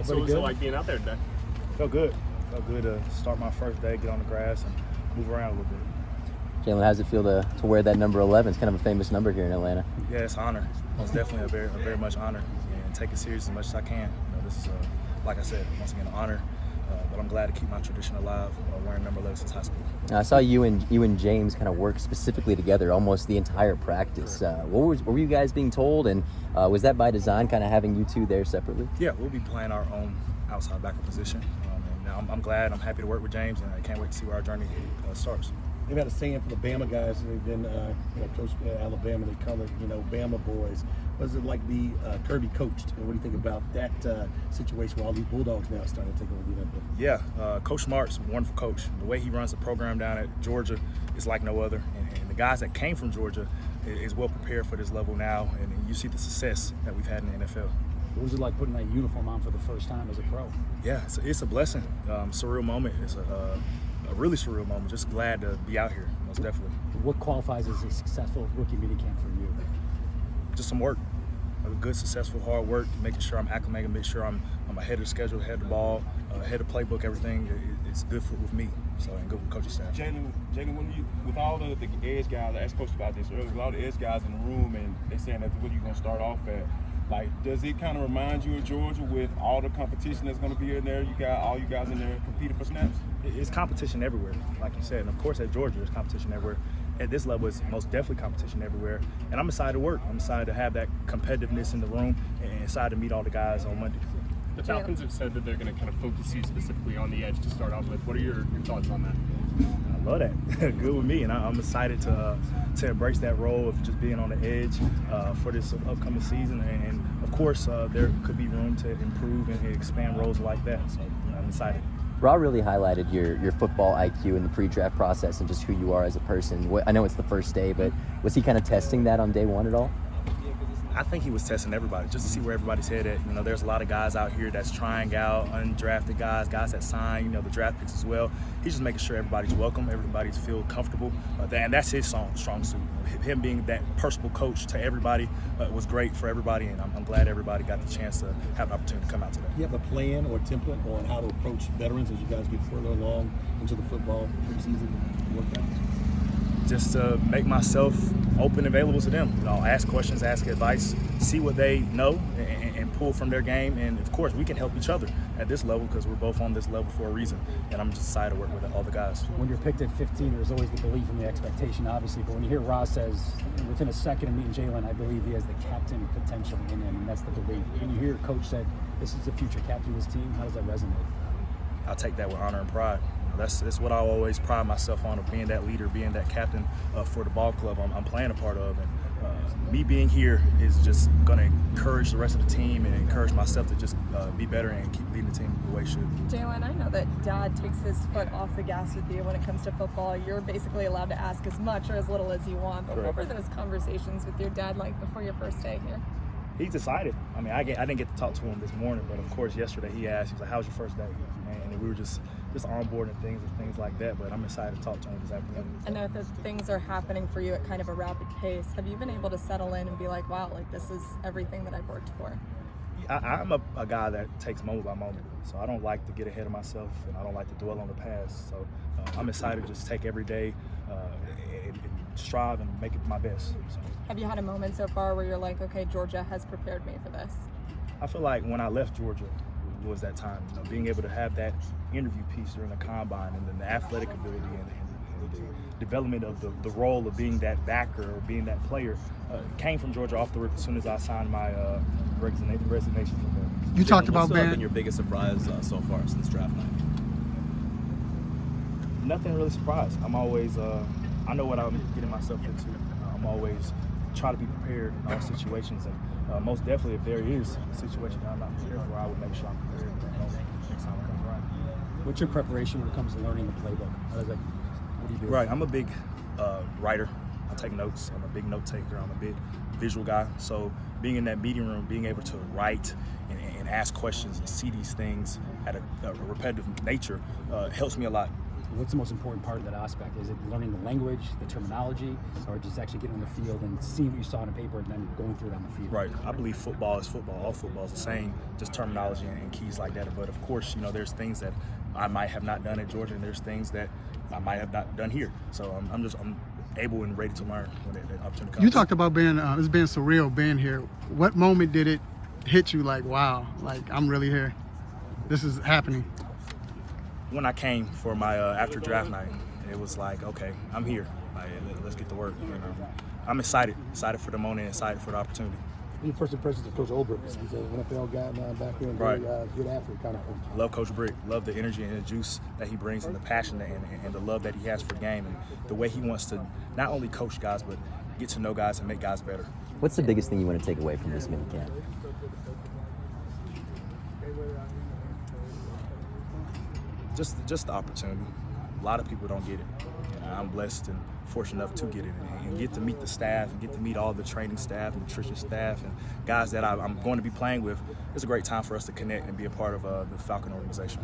So what was it like being out there today? Felt good. Felt good to start my first day, get on the grass, and move around a little bit. Jalon, how does it feel to wear that number 11? It's kind of a famous number here in Atlanta. Yeah, it's an honor. It's definitely a very much honor, and take it serious as much as I can. This is, like I said, once again, an honor. But I'm glad to keep my tradition alive, wearing number 11 since high school. I saw you and James kind of work specifically together almost the entire practice. What were you guys being told, and was that by design, kind of having you two there separately? Yeah, we'll be playing our own outside backer position. And I'm glad, I'm happy to work with James, and I can't wait to see where our journey starts. They've had a saying for the Bama guys. They've been, Coach Alabama. They call it, Bama boys. What is it like to be Kirby coached? And what do you think about that situation where all these Bulldogs now starting to take over the NFL? Yeah, Coach Smart's a wonderful coach. The way he runs the program down at Georgia is like no other. And the guys that came from Georgia is well prepared for this level now. And you see the success that we've had in the NFL. What was it like putting that uniform on for the first time as a pro? Yeah, it's a blessing. Surreal moment. It's a really surreal moment. Just glad to be out here, most definitely. What qualifies as a successful rookie minicamp for you? Just some work. Good, successful, hard work, making sure I'm acclimating, make sure I'm ahead of the schedule, ahead of the ball, ahead of playbook, everything. It's good with me, so, and good with coaching staff. Jalon, with all the edge guys, I asked Coach about this earlier, with all the edge guys in the room, and they saying that's what you're going to start off at. Like, does it kind of remind you of Georgia with all the competition that's going to be in there? You got all you guys in there competing for snaps? It's competition everywhere, like you said. And, of course, at Georgia, there's competition everywhere. At this level, it's most definitely competition everywhere. And I'm excited to work. I'm excited to have that competitiveness in the room and excited to meet all the guys on Monday. The Falcons have said that they're going to kind of focus you specifically on the edge to start off with. What are your thoughts on that? I love that. Good with me, and I'm excited to embrace that role of just being on the edge for this upcoming season. And of course, there could be room to improve and expand roles like that. So I'm excited. Ra really highlighted your football IQ in the pre-draft process and just who you are as a person. I know it's the first day, but was he kind of testing that on day one at all? I think he was testing everybody just to see where everybody's head at. There's a lot of guys out here that's trying out, undrafted guys that sign, the draft picks as well. He's just making sure everybody's welcome, everybody's feel comfortable. And that's his strong suit. Him being that personal coach to everybody was great for everybody, and I'm glad everybody got the chance to have an opportunity to come out today. Do you have a plan or template on how to approach veterans as you guys get further along into the football preseason workouts? Just to make myself open and available to them. Ask questions, ask advice, see what they know, and pull from their game. And of course, we can help each other at this level because we're both on this level for a reason. And I'm just excited to work with all the guys. When you're picked at 15, there's always the belief and the expectation, obviously. But when you hear Ross says, within a second of meeting Jalon, I believe he has the captain potential in him, and that's the belief. When you hear Coach said, this is the future captain of this team, how does that resonate? I'll take that with honor and pride. That's what I always pride myself on, of being that leader, being that captain for the ball club I'm playing a part of. And me being here is just going to encourage the rest of the team and encourage myself to just be better and keep leading the team the way it should. Jalon, I know that Dad takes his foot off the gas with you when it comes to football. You're basically allowed to ask as much or as little as you want. But What were those conversations with your dad like before your first day here? He's excited. I didn't get to talk to him this morning, but of course yesterday he asked. He was like, "How was your first day?" And we were just on board and things like that. But I'm excited to talk to him this afternoon. I know that things are happening for you at kind of a rapid pace. Have you been able to settle in and be like, "Wow, like this is everything that I've worked for"? I'm a guy that takes moment by moment, so I don't like to get ahead of myself, and I don't like to dwell on the past. So I'm excited to just take every day and strive and make it my best. So. Have you had a moment so far where you're like, okay, Georgia has prepared me for this? I feel like when I left Georgia was that time, being able to have that interview piece during the combine, and then the athletic ability and the development of the role of being that backer or being that player came from Georgia off the rip as soon as I signed my resignation from there. You talked about what's been your biggest surprise so far since draft night? Nothing really surprised. I'm always I know what I'm getting myself into. I'm always trying to be prepared in all situations, and most definitely if there is a situation that I'm not prepared for, I would make sure I'm prepared next time it comes around. What's your preparation when it comes to learning the playbook? What do you do? Right, I'm a big writer. I take notes. I'm a big note taker. I'm a big visual guy. So being in that meeting room, being able to write and ask questions and see these things at a repetitive nature helps me a lot What's the most important part of that aspect? Is it learning the language, the terminology, or just actually getting on the field and seeing what you saw on the paper and then going through it on the field? Right. I believe football is football. All football is the same, just terminology and keys like that. But of course, there's things that I might have not done at Georgia, and there's things that I might have not done here. So I'm able and ready to learn when that opportunity comes. You talked about being it's been surreal being here. What moment did it hit you like, wow, like I'm really here? This is happening. When I came for my after draft night, it was like, okay, I'm here. Like, let's get to work. I'm excited for the moment, excited for the opportunity. Your first impressions of Coach Olbrich? He's an NFL guy now back here and Right. very good athlete kind of coach. Love Coach Brick. Love the energy and the juice that he brings and the passion and the love that he has for the game and the way he wants to not only coach guys but get to know guys and make guys better. What's the biggest thing you want to take away from this mini camp? Just the opportunity. A lot of people don't get it. I'm blessed and fortunate enough to get it and get to meet the staff and get to meet all the training staff, nutrition staff, and guys that I'm going to be playing with. It's a great time for us to connect and be a part of the Falcon organization.